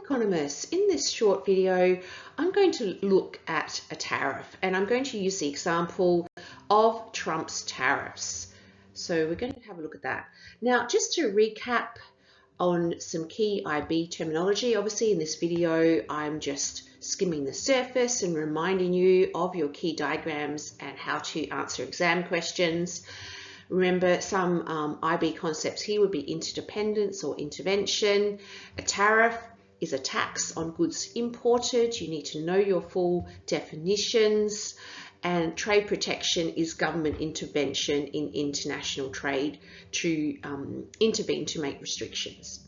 economists. In this short video, I'm going to look at a tariff and I'm going to use the example of Trump's tariffs. So we're going to have a look at that. Now, just to recap on some key IB terminology, obviously in this video, I'm just skimming the surface and reminding you of your key diagrams and how to answer exam questions. Remember, some IB concepts here would be interdependence or intervention. A tariff is a tax on goods imported. You need to know your full definitions. And trade protection is government intervention in international trade to intervene to make restrictions.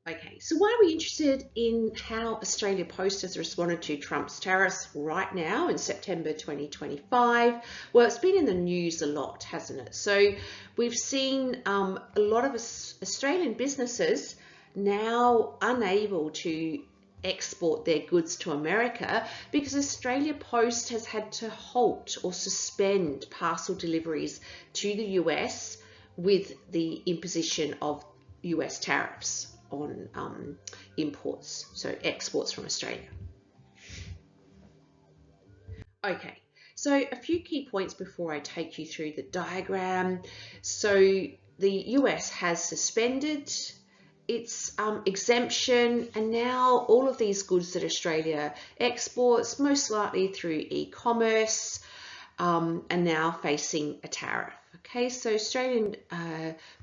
Okay, so why are we interested in how Australia Post has responded to Trump's tariffs right now in September 2025? Well, it's been in the news a lot, hasn't it? So we've seen a lot of Australian businesses now unable to export their goods to America because Australia Post has had to halt or suspend parcel deliveries to the US with the imposition of US tariffs on imports, so exports from Australia. Okay, so a few key points before I take you through the diagram. So the US has suspended its exemption, and now all of these goods that Australia exports, most likely through e-commerce, are now facing a tariff. Okay, so Australian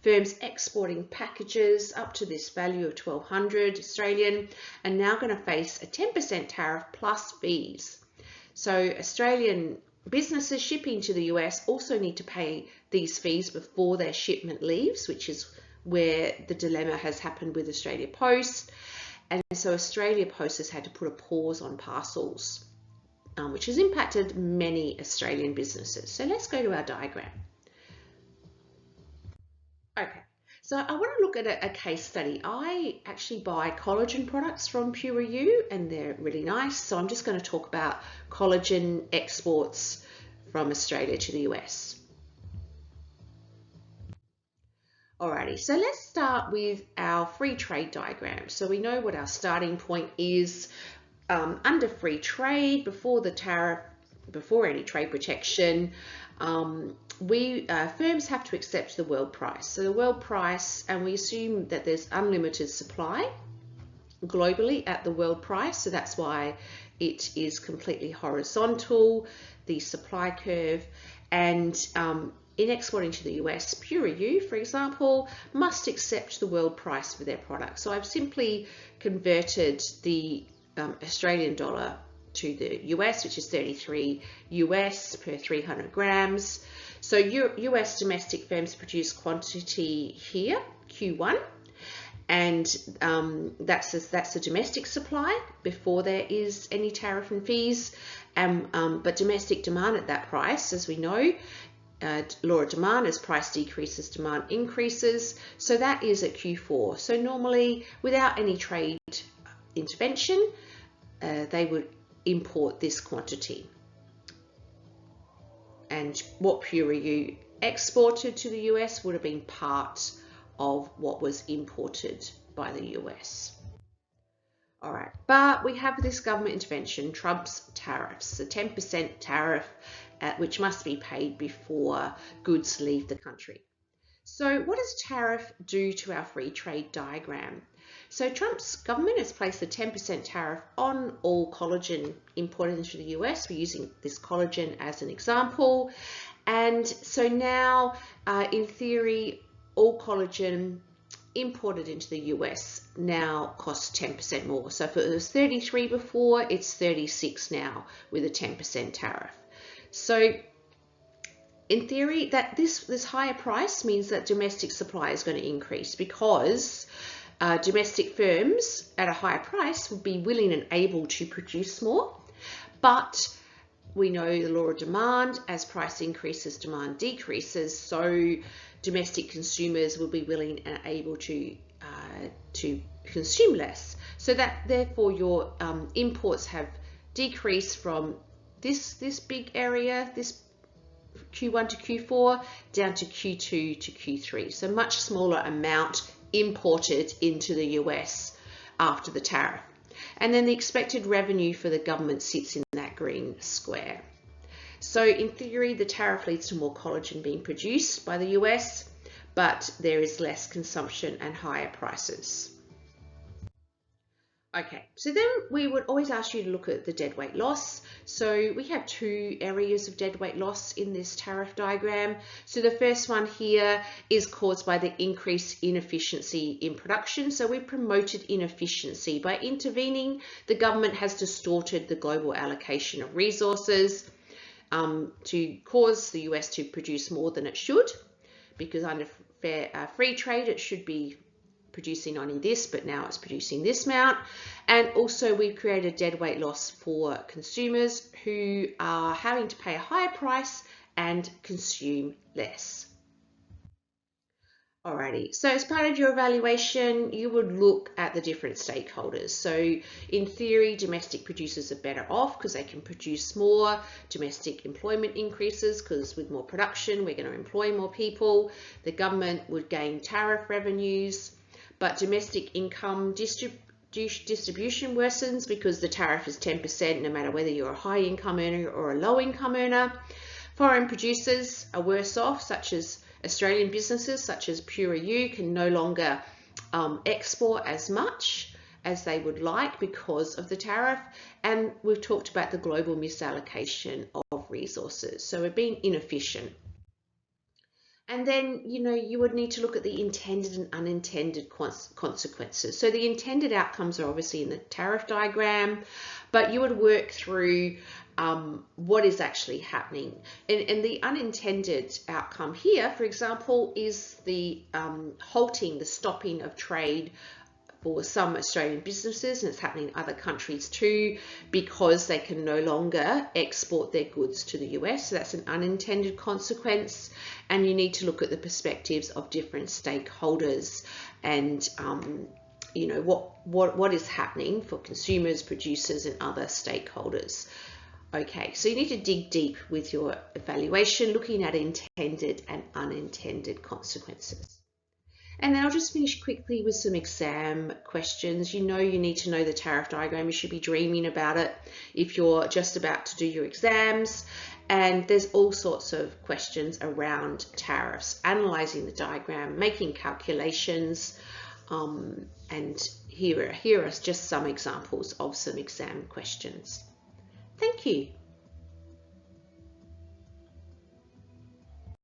firms exporting packages up to this value of 1,200 Australian are now going to face a 10% tariff plus fees. So Australian businesses shipping to the US also need to pay these fees before their shipment leaves, which is where the dilemma has happened with Australia Post. And so Australia Post has had to put a pause on parcels, which has impacted many Australian businesses. So let's go to our diagram. Okay, so I want to look at a case study. I actually buy collagen products from PureU and they're really nice. So I'm just going to talk about collagen exports from Australia to the US. Alrighty, so let's start with our free trade diagram. So we know what our starting point is. Under free trade, before the tariff, before any trade protection, firms have to accept the world price. So the world price, and we assume that there's unlimited supply globally at the world price. So that's why it is completely horizontal, the supply curve. And in exporting to the US, PureU, for example, must accept the world price for their product. So I've simply converted the Australian dollar to the US, which is 33 US per 300 grams. So US domestic firms produce quantity here, Q1, and that's the domestic supply before there is any tariff and fees. But domestic demand at that price, as we know, law of demand, as price decreases, demand increases. So that is at Q4. So normally, without any trade intervention, they would import this quantity. And what PureU exported to the US would have been part of what was imported by the US. All right, but we have this government intervention, Trump's tariffs, the 10% tariff, which must be paid before goods leave the country. So what does tariff do to our free trade diagram? So Trump's government has placed a 10% tariff on all collagen imported into the US. We're using this collagen as an example. And so now, in theory, all collagen imported into the US now costs 10% more. So if it was 33 before, it's 36 now with a 10% tariff. So in theory, that this higher price means that domestic supply is going to increase because domestic firms at a higher price would be willing and able to produce more. But we know the law of demand, as price increases, demand decreases. So domestic consumers will be willing and able to consume less. So that therefore your imports have decreased from this big area, this Q1 to Q4, down to Q2 to Q3. So much smaller amount imported into the US after the tariff. And then the expected revenue for the government sits in that green square. So in theory, the tariff leads to more collagen being produced by the US, but there is less consumption and higher prices. Okay, so then we would always ask you to look at the dead weight loss. So we have two areas of dead weight loss in this tariff diagram. So the first one here is caused by the increased inefficiency in production. So we promoted inefficiency. By intervening, the government has distorted the global allocation of resources to cause the US to produce more than it should, because under free trade, it should be producing only this, but now it's producing this amount. And also we've created dead weight loss for consumers who are having to pay a higher price and consume less. Alrighty, so as part of your evaluation, you would look at the different stakeholders. So in theory, domestic producers are better off because they can produce more. Domestic employment increases because with more production, we're going to employ more people. The government would gain tariff revenues, but domestic income distribution worsens because the tariff is 10% no matter whether you're a high income earner or a low income earner. Foreign producers are worse off, such as Australian businesses such as Pura U can no longer export as much as they would like because of the tariff. And we've talked about the global misallocation of resources. So we're being inefficient. And then, you would need to look at the intended and unintended consequences. So the intended outcomes are obviously in the tariff diagram, but you would work through what is actually happening. And the unintended outcome here, for example, is the the stopping of trade for some Australian businesses, and it's happening in other countries too, because they can no longer export their goods to the US. So that's an unintended consequence, and you need to look at the perspectives of different stakeholders and what is happening for consumers, producers, and other stakeholders. Okay, so you need to dig deep with your evaluation, looking at intended and unintended consequences. And then I'll just finish quickly with some exam questions. You need to know the tariff diagram. You should be dreaming about it if you're just about to do your exams. And there's all sorts of questions around tariffs, analysing the diagram, making calculations. And here are just some examples of some exam questions. Thank you.